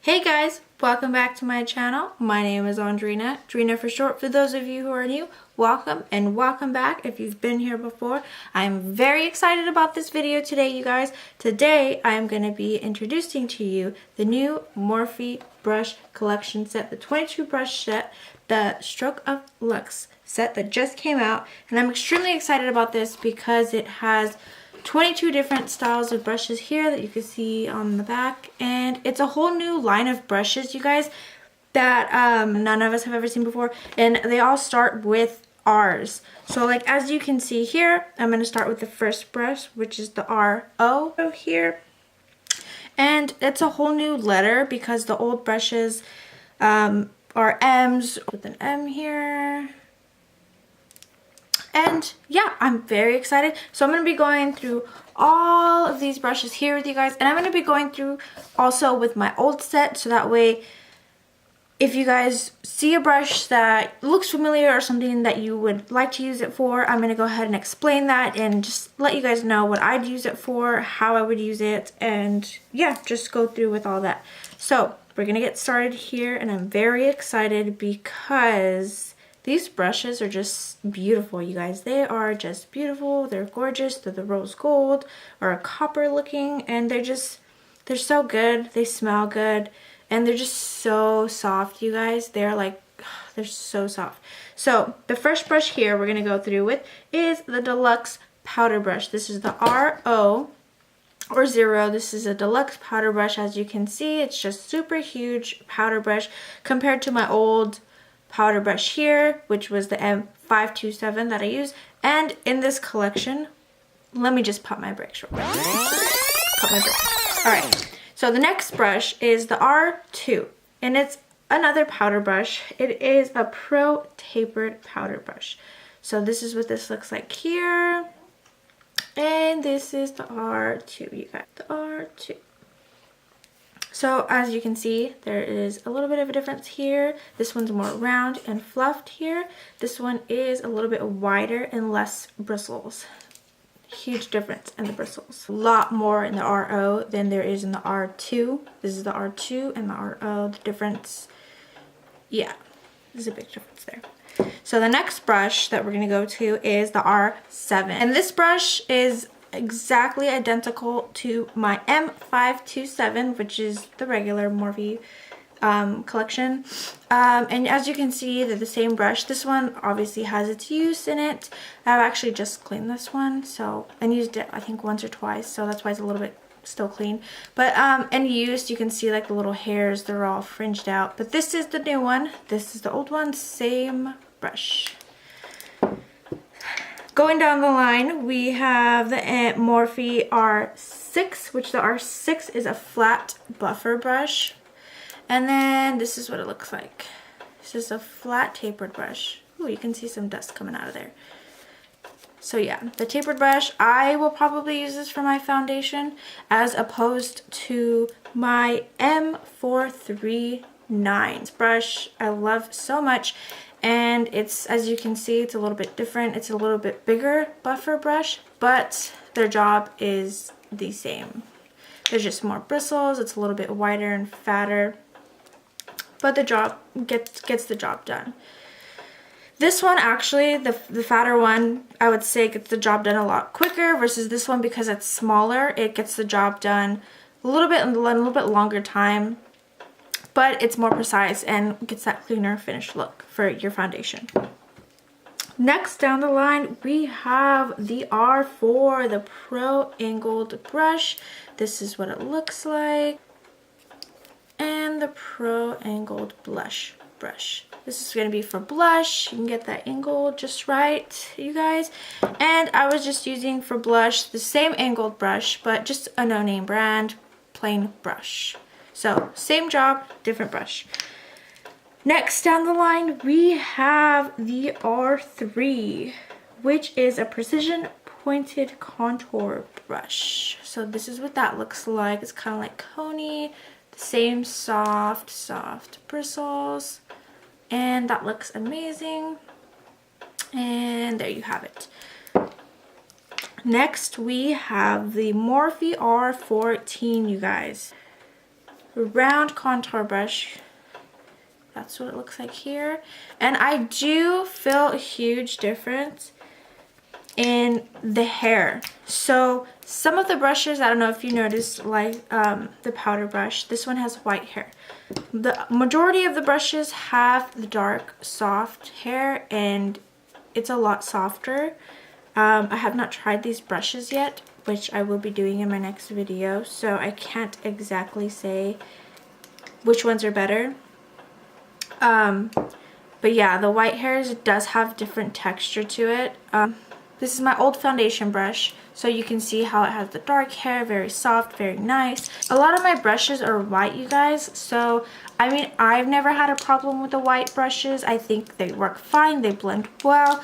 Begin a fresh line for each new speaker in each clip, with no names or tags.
Hey guys, welcome back to my channel. My name is Andrina, Drina for short. For those of you who are new, welcome and welcome back if you've been here before. I'm very excited about this video today, you guys. Today I am going to be introducing to you the new Morphe brush collection set, the 22 brush set, the Stroke of Luxe set that just came out, and I'm extremely excited about this because it has 22 different styles of brushes here that you can see on the back, and it's a whole new line of brushes, you guys, that none of us have ever seen before, and they all start with R's. So like as you can see here, I'm going to start with the first brush, which is the RO here, and it's a whole new letter because the old brushes are M's with an M here. And yeah, I'm very excited. So I'm going to be going through all of these brushes here with you guys. And I'm going to be going through also with my old set. So that way, if you guys see a brush that looks familiar or something that you would like to use it for, I'm going to go ahead and explain that and just let you guys know what I'd use it for, how I would use it. And yeah, just go through with all that. So we're going to get started here. And I'm very excited because these brushes are just beautiful, you guys. They are just beautiful. They're gorgeous. They're the rose gold or a copper looking, and they're so good. They smell good, and they're just so soft, you guys. They're like, they're so soft. So the first brush here we're gonna go through with is the Deluxe powder brush. This is the RO or 0. This is a deluxe powder brush. As you can see, it's just super huge powder brush compared to my old powder brush here, which was the M527 that I use. And in this collection, let me just pop my brakes real quick. Pop my brakes. All right, so the next brush is the R2, and it's another powder brush. It is a Pro Tapered powder brush. So this is what this looks like here, and this is the R2, you got the R2. So as you can see, there is a little bit of a difference here. This one's more round and fluffed here. This one is a little bit wider and less bristles. Huge difference in the bristles. A lot more in the RO than there is in the R2. This is the R2 and the RO. The difference, yeah, there's a big difference there. So the next brush that we're going to go to is the R7. And this brush is exactly identical to my M527, which is the regular Morphe collection. And as you can see, they're the same brush. This one obviously has its use in it. I've actually just cleaned this one, so, and used it I think once or twice, so that's why it's a little bit still clean. But in use, you can see like the little hairs, they're all fringed out. But this is the new one. This is the old one, same brush. Going down the line, we have the Morphe R6, which the R6 is a flat buffer brush. And then this is what it looks like. This is a flat tapered brush. Ooh, you can see some dust coming out of there. So yeah, the tapered brush, I will probably use this for my foundation as opposed to my M439 brush. I love so much. And it's, as you can see, it's a little bit different. It's a little bit bigger buffer brush, but their job is the same. There's just more bristles. It's a little bit wider and fatter, but the job gets the job done. This one actually, the fatter one, I would say gets the job done a lot quicker versus this one because it's smaller. It gets the job done a little bit longer time, but it's more precise and gets that cleaner finished look for your foundation. Next down the line, we have the R4, the Pro Angled brush. This is what it looks like. And the Pro Angled blush brush. This is going to be for blush. You can get that angle just right, you guys. And I was just using for blush the same angled brush, but just a no-name brand, plain brush. So same job, different brush. Next down the line, we have the R3, which is a precision pointed contour brush. So this is what that looks like. It's kind of like coney, the same soft bristles, and that looks amazing. And there you have it. Next, we have the Morphe R43, you guys. round contour brush. That's what it looks like here. And I do feel a huge difference in the hair. So some of the brushes, I don't know if you noticed, like the powder brush, this one has white hair. The majority of the brushes have the dark soft hair, and it's a lot softer. I have not tried these brushes yet, which I will be doing in my next video, so I can't exactly say which ones are better. But yeah, the white hairs does have different texture to it. This is my old foundation brush, so you can see how it has the dark hair, very soft, very nice. A lot of my brushes are white, you guys, so I mean, I've never had a problem with the white brushes. I think they work fine, they blend well,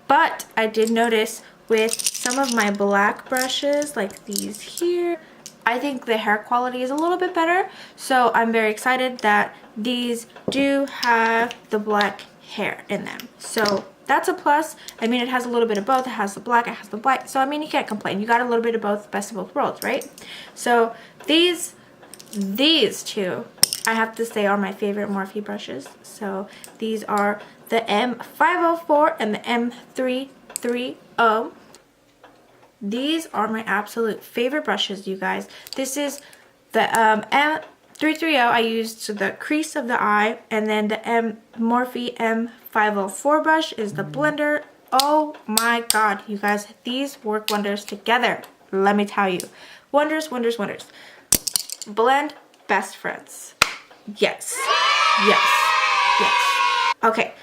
but I did notice with some of my black brushes, like these here, I think the hair quality is a little bit better, so I'm very excited that these do have the black hair in them. So that's a plus. I mean, it has a little bit of both. It has the black, it has the white. So I mean, you can't complain. You got a little bit of both, best of both worlds, right? So these two, I have to say, are my favorite Morphe brushes. So these are the M504 and the M330. These are my absolute favorite brushes, you guys. This is the M330 I used to the crease of the eye, and then the Morphe M504 brush is the blender. Oh my god, you guys, these work wonders together. Let me tell you. Wonders, wonders, wonders. Blend best friends. Yes. Yes. Yes. Okay.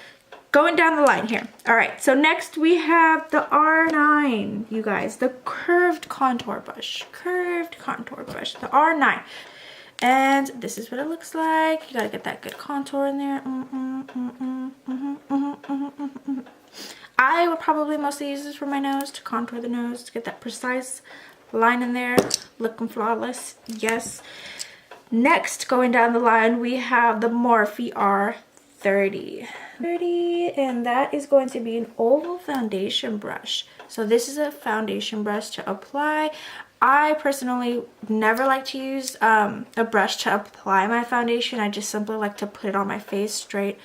Going down the line here. All right, so next we have the R9, you guys, the curved contour brush, the R9. And this is what it looks like. You gotta get that good contour in there. I would probably mostly use this for my nose, to contour the nose, to get that precise line in there, looking flawless, yes. Next, going down the line, we have the Morphe R43. And that is going to be an oval foundation brush. So this is a foundation brush to apply. I personally never like to use a brush to apply my foundation. I just simply like to put it on my face straight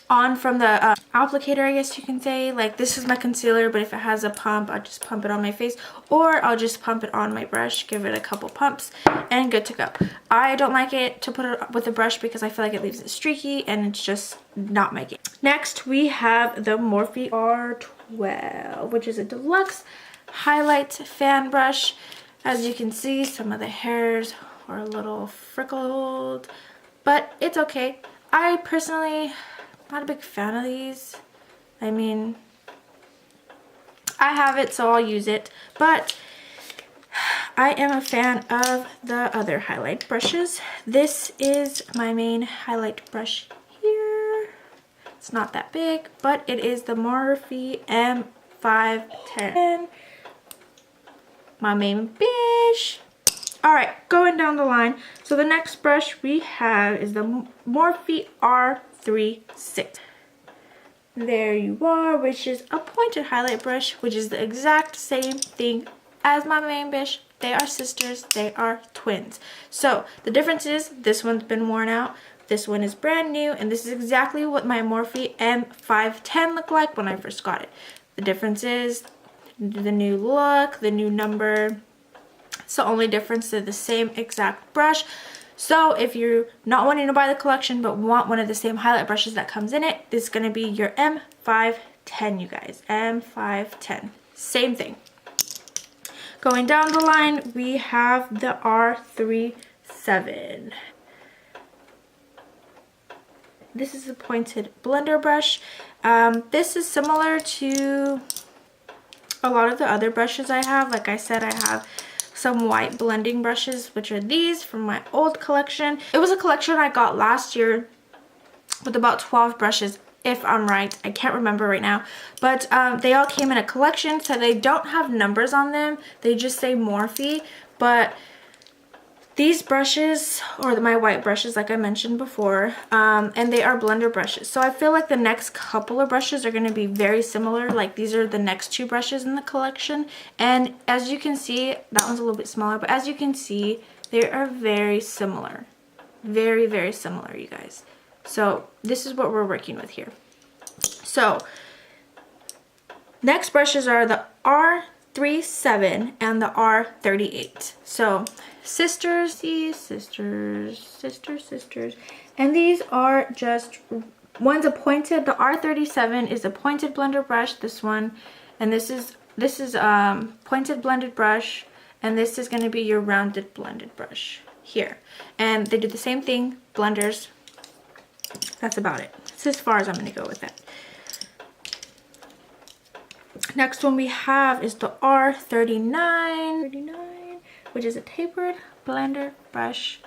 on from the applicator, I guess you can say. Like, this is my concealer, but if it has a pump, I'll just pump it on my face, or I'll just pump it on my brush, give it a couple pumps, and good to go. I don't like it to put it with a brush because I feel like it leaves it streaky, and it's just not my game. Next, we have the Morphe R12, which is a deluxe highlight fan brush. As you can see, some of the hairs are a little freckled, but it's okay. I personally not a big fan of these. I mean, I have it, so I'll use it, but I am a fan of the other highlight brushes. This is my main highlight brush here. It's not that big, but it is the Morphe M510. My main bish. Alright, going down the line. So the next brush we have is the Morphe R43. There you are, which is a pointed highlight brush, which is the exact same thing as my main brush. They are sisters, they are twins. So the difference is this one's been worn out, this one is brand new, and this is exactly what my Morphe M510 looked like when I first got it. The difference is the new look, the new number. It's the only difference. They're the same exact brush. So if you're not wanting to buy the collection but want one of the same highlight brushes that comes in it, this is going to be your M510, you guys. M510. Same thing. Going down the line, we have the R37. This is a pointed blender brush. This is similar to a lot of the other brushes I have. Like I said, I have some white blending brushes, which are these from my old collection. It was a collection I got last year with about 12 brushes, if I'm right. I can't remember right now, but they all came in a collection, so they don't have numbers on them. They just say Morphe. But these brushes, or my white brushes like I mentioned before, and they are blender brushes. So I feel like the next couple of brushes are going to be very similar. Like, these are the next two brushes in the collection. And as you can see, that one's a little bit smaller, but as you can see, They are very similar. Very, very similar, you guys. So this is what we're working with here. So next brushes are the R37 and the R38. So sisters, these sisters. And these are just, one's a pointed, the R37 is a pointed blender brush, this one. And this is pointed blended brush. And this is going to be your rounded blended brush here. And they do the same thing, blenders. That's about it. That's as far as I'm going to go with that. Next one we have is the R39, which is a tapered blender brush.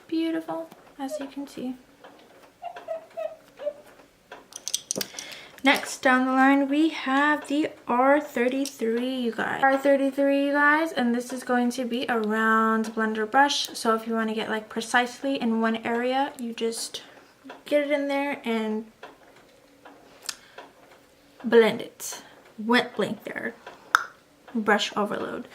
Beautiful, as you can see. Next down the line we have the R33, you guys. R33, you guys, and this is going to be a round blender brush. So if you want to get like precisely in one area, you just get it in there and blend it. Went blank there. Brush overload.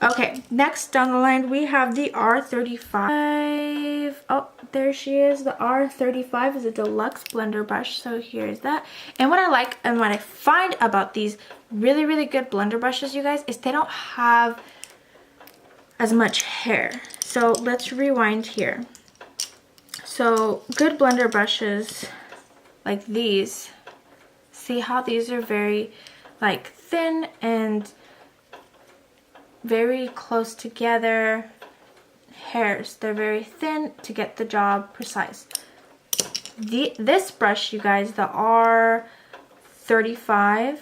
Okay, next down the line we have the R35. Oh, there she is. The R35 is a deluxe blender brush. So here's that. And what I like and what I find about these really, really good blender brushes, you guys, is they don't have as much hair. So let's rewind here. So good blender brushes like these, see how these are very like thin and very close together hairs. They're very thin to get the job precise. This brush, you guys, the R35,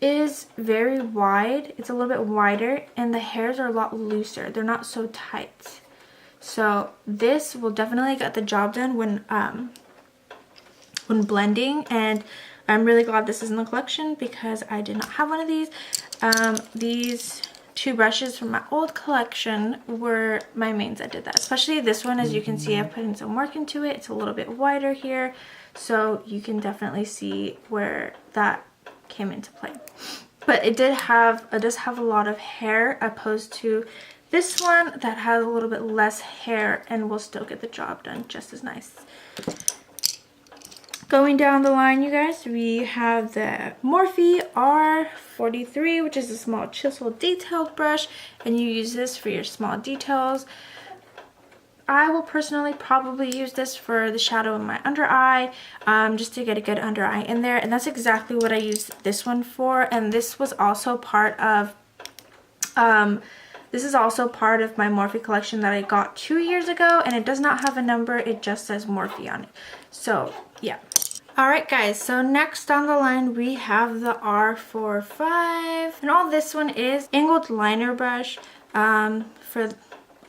is very wide. It's a little bit wider and the hairs are a lot looser. They're not so tight. So this will definitely get the job done when blending, and I'm really glad this is in the collection because I did not have one of these. These two brushes from my old collection were my mains that did that. Especially this one, as you can see, I've put in some work into it. It's a little bit wider here, so you can definitely see where that came into play. But it does have a lot of hair opposed to this one that has a little bit less hair and will still get the job done just as nice. Going down the line, you guys, we have the Morphe R43, which is a small chisel detailed brush, and you use this for your small details. I will personally probably use this for the shadow in my under eye, just to get a good under eye in there, and that's exactly what I used this one for. And this was also part of this is also part of my Morphe collection that I got 2 years ago, and it does not have a number, it just says Morphe on it. So yeah. Alright guys, so next on the line we have the R45, and all this one is angled liner brush for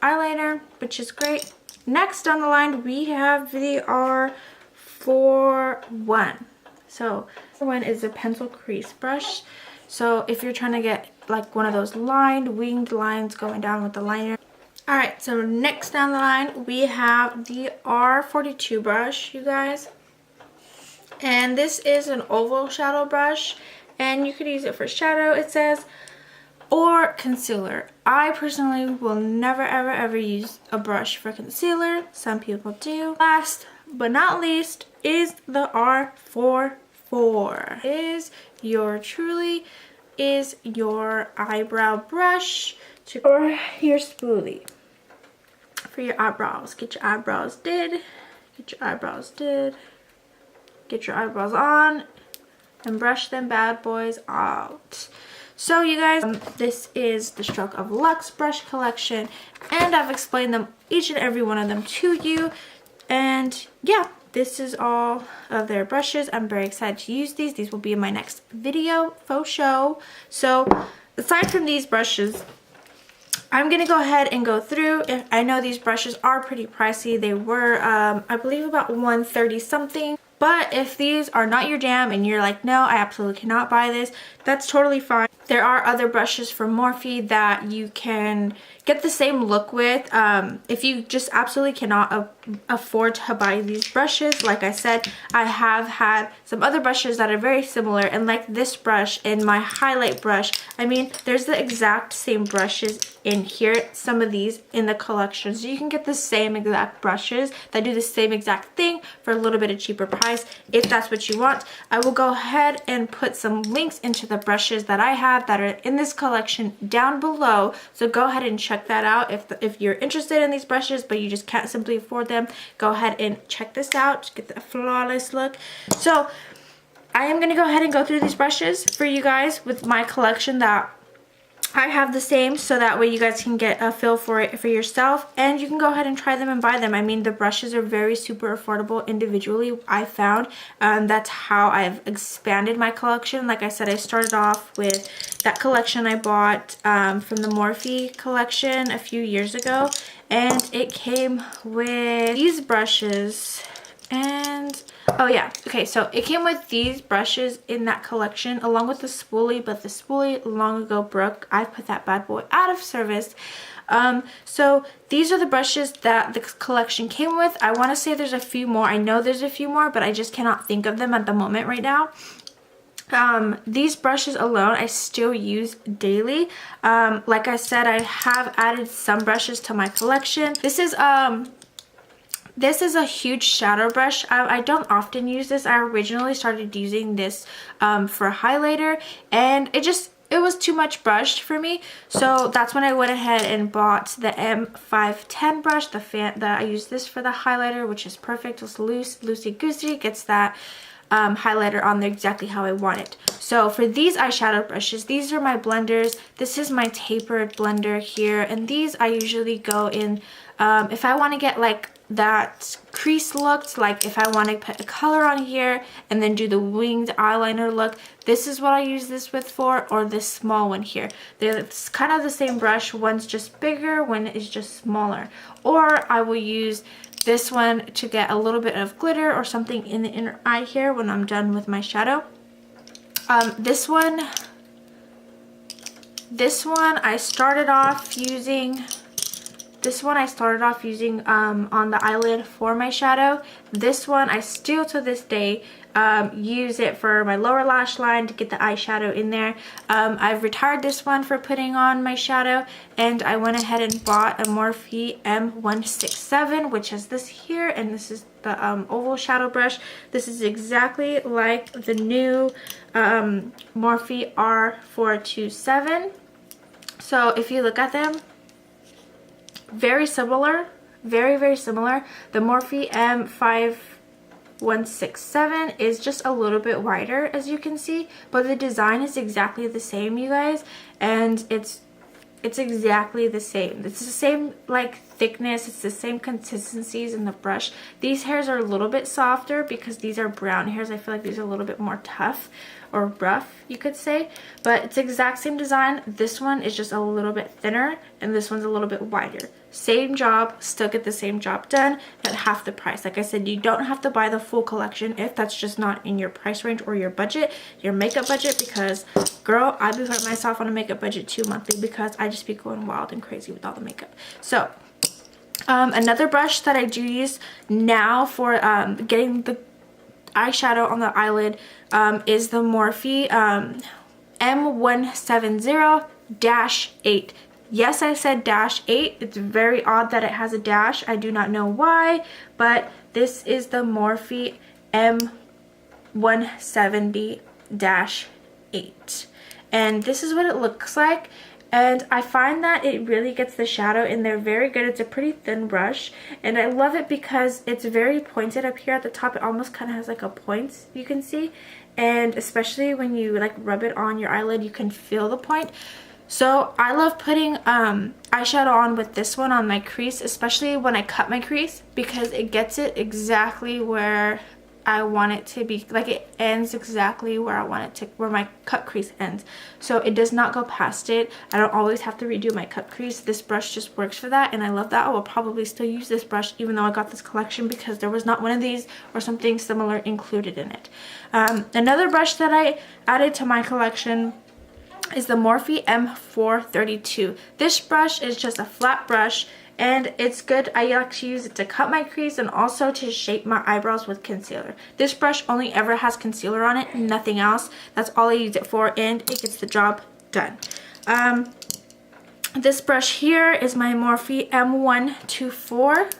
eyeliner, which is great. Next on the line we have the R41. So one is a pencil crease brush. So if you're trying to get like one of those winged lines going down with the liner. Alright, so next down the line we have the R42 brush, you guys. And this is an oval shadow brush, and you could use it for shadow, it says, or concealer. I personally will never ever use a brush for concealer. Some people do. Last but not least is the R44. Is your eyebrow brush or your spoolie for your eyebrows. Get your eyebrows did. Get your eyebrows did. Get your eyebrows on and brush them bad boys out. So you guys, this is the Stroke of Luxe brush collection, and I've explained them, each and every one of them, to you. And yeah, this is all of their brushes. I'm very excited to use these. These will be in my next video faux show. So aside from these brushes, I'm gonna go ahead and go through. I know these brushes are pretty pricey. They were I believe about $130 something. But if these are not your jam and you're like, no, I absolutely cannot buy this, that's totally fine. There are other brushes from Morphe that you can get the same look with. If you just absolutely cannot afford to buy these brushes, like I said, I have had some other brushes that are very similar, and like this brush and my highlight brush, I mean, there's the exact same brushes in here, some of these in the collection, so you can get the same exact brushes that do the same exact thing for a little bit of cheaper price if that's what you want. I will go ahead and put some links into the brushes that I have that are in this collection down below, so go ahead and check that out. If you're interested in these brushes but you just can't simply afford them, go ahead and check this out, get the flawless look. So I am going to go ahead and go through these brushes for you guys with my collection that I have the same, so that way you guys can get a feel for it for yourself, and you can go ahead and try them and buy them. I mean, the brushes are very super affordable individually, I found. That's how I've expanded my collection. Like I said, I started off with that collection I bought from the Morphe collection a few years ago, and it came with these brushes. And oh yeah, okay, so it came with these brushes in that collection along with the spoolie, but the spoolie long ago broke. I put that bad boy out of service. So these are the brushes that the collection came with. I want to say there's a few more. I know there's a few more, but I just cannot think of them at the moment right now. These brushes alone I still use daily. Like I said, I have added some brushes to my collection. This is a huge shadow brush. I don't often use this. I originally started using this for highlighter, and it was too much brush for me. So that's when I went ahead and bought the M510 brush. I use this for the highlighter, which is perfect. It's loose, loosey goosey, gets that highlighter on there exactly how I want it. So for these eyeshadow brushes, these are my blenders. This is my tapered blender here, and these I usually go in if I want to get like that crease look, like if I want to put a color on here and then do the winged eyeliner look, this is what I use this with for, or this small one here. It's kind of the same brush, one's just bigger, one is just smaller. Or I will use this one to get a little bit of glitter or something in the inner eye here when I'm done with my shadow. This one I started off using on the eyelid for my shadow. This one I still to this day use it for my lower lash line to get the eyeshadow in there. I've retired this one for putting on my shadow, and I went ahead and bought a Morphe M167, which is this here, and this is the oval shadow brush. This is exactly like the new Morphe R427. So if you look at them, very similar, very similar. The Morphe M5167 is just a little bit wider, as you can see, but the design is exactly the same, you guys, and it's exactly the same. It's the same like thickness, it's the same consistencies in the brush. These hairs are a little bit softer because these are brown hairs. I feel like these are a little bit more tough or rough, you could say, but it's the exact same design. This one is just a little bit thinner and this one's a little bit wider. Same job, still get the same job done at half the price. Like I said, you don't have to buy the full collection if that's just not in your price range or your budget, your makeup budget, because girl, I be hurting myself on a makeup budget too monthly because I just be going wild and crazy with all the makeup. So another brush that I do use now for getting the eyeshadow on the eyelid is the Morphe M170-8. Yes, I said -8. It's very odd that it has a dash. I do not know why, but this is the Morphe M170-8. And this is what it looks like. And I find that it really gets the shadow in there very good. It's a pretty thin brush, and I love it because it's very pointed up here at the top. It almost kind of has like a point, you can see, and especially when you like rub it on your eyelid, you can feel the point. So I love putting eyeshadow on with this one on my crease, especially when I cut my crease, because it gets it exactly where I want it to be. Like, it ends exactly where I want it to, where my cut crease ends. So it does not go past it. I don't always have to redo my cut crease. This brush just works for that, and I love that. I will probably still use this brush even though I got this collection, because there was not one of these or something similar included in it. Another brush that I added to my collection is the Morphe M432. This brush is just a flat brush, and it's good. I actually use it to cut my crease and also to shape my eyebrows with concealer. This brush only ever has concealer on it, nothing else. That's all I use it for, and it gets the job done. This brush here is my Morphe M124.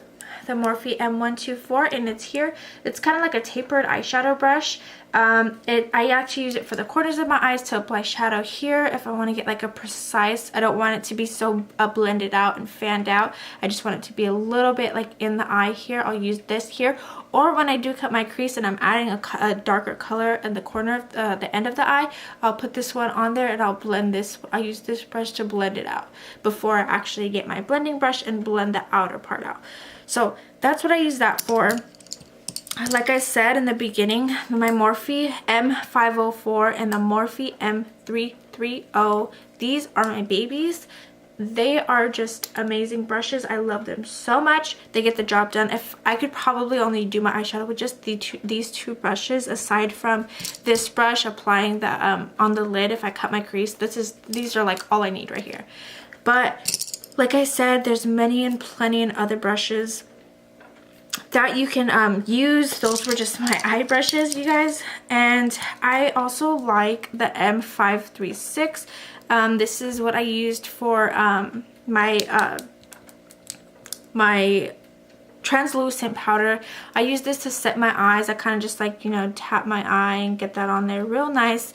The Morphe M124, and it's here. It's kind of like a tapered eyeshadow brush. I actually use it for the corners of my eyes to apply shadow here if I want to get like a precise. I don't want it to be so blended out and fanned out. I just want it to be a little bit like in the eye here. I'll use this here, or when I do cut my crease and I'm adding a darker color in the corner of the end of the eye, I'll put this one on there and I'll blend this. I use this brush to blend it out before I actually get my blending brush and blend the outer part out. So that's what I use that for. Like I said in the beginning, my Morphe M504 and the Morphe M330, these are my babies. They are just amazing brushes. I love them so much. They get the job done. If I could probably only do my eyeshadow with just these two brushes, aside from this brush applying the on the lid if I cut my crease. These are like all I need right here. But like I said, there's many and plenty and other brushes that you can use. Those were just my eye brushes, you guys. And I also like the M536. This is what I used for my translucent powder. I use this to set my eyes. I kind of just like, you know, tap my eye and get that on there real nice.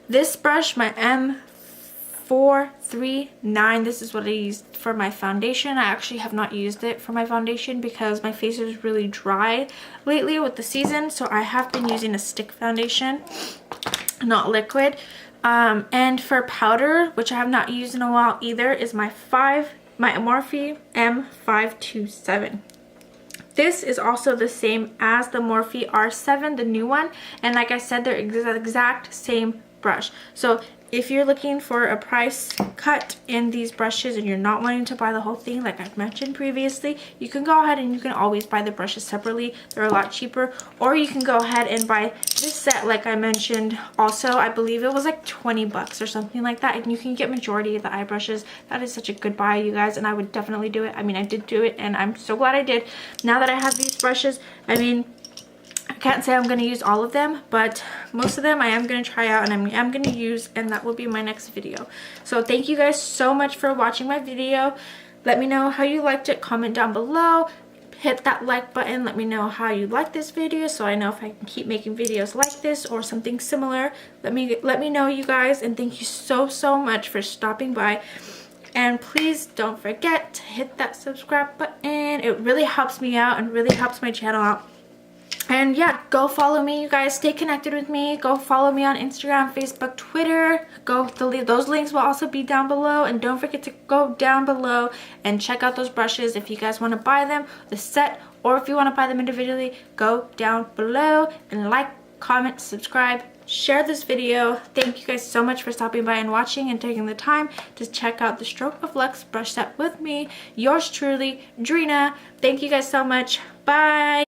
This brush, my M439, this is what I used for my foundation. I actually have not used it for my foundation because my face is really dry lately with the season, so I have been using a stick foundation, not liquid. And for powder, which I have not used in a while either, is my Morphe M527. This is also the same as the Morphe R7, the new one, and like I said, they're the exact same brush. So if you're looking for a price cut in these brushes and you're not wanting to buy the whole thing like I've mentioned previously, you can go ahead and you can always buy the brushes separately. They're a lot cheaper. Or you can go ahead and buy this set like I mentioned also. I believe it was like 20 bucks or something like that, and you can get majority of the eye brushes. That is such a good buy, you guys, and I would definitely do it. I mean, I did do it and I'm so glad I did. Now that I have these brushes, I mean, I can't say I'm going to use all of them, but most of them I am going to try out and I am going to use, and that will be my next video. So thank you guys so much for watching my video. Let me know how you liked it. Comment down below. Hit that like button. Let me know how you like this video so I know if I can keep making videos like this or something similar. Let me know, you guys, and thank you so much for stopping by. And please don't forget to hit that subscribe button. It really helps me out and really helps my channel out. And yeah, go follow me, you guys. Stay connected with me. Go follow me on Instagram, Facebook, Twitter. Those links will also be down below. And don't forget to go down below and check out those brushes if you guys want to buy them, the set, or if you want to buy them individually. Go down below and like, comment, subscribe, share this video. Thank you guys so much for stopping by and watching and taking the time to check out the Stroke of Luxe brush set with me. Yours truly, Drina. Thank you guys so much. Bye.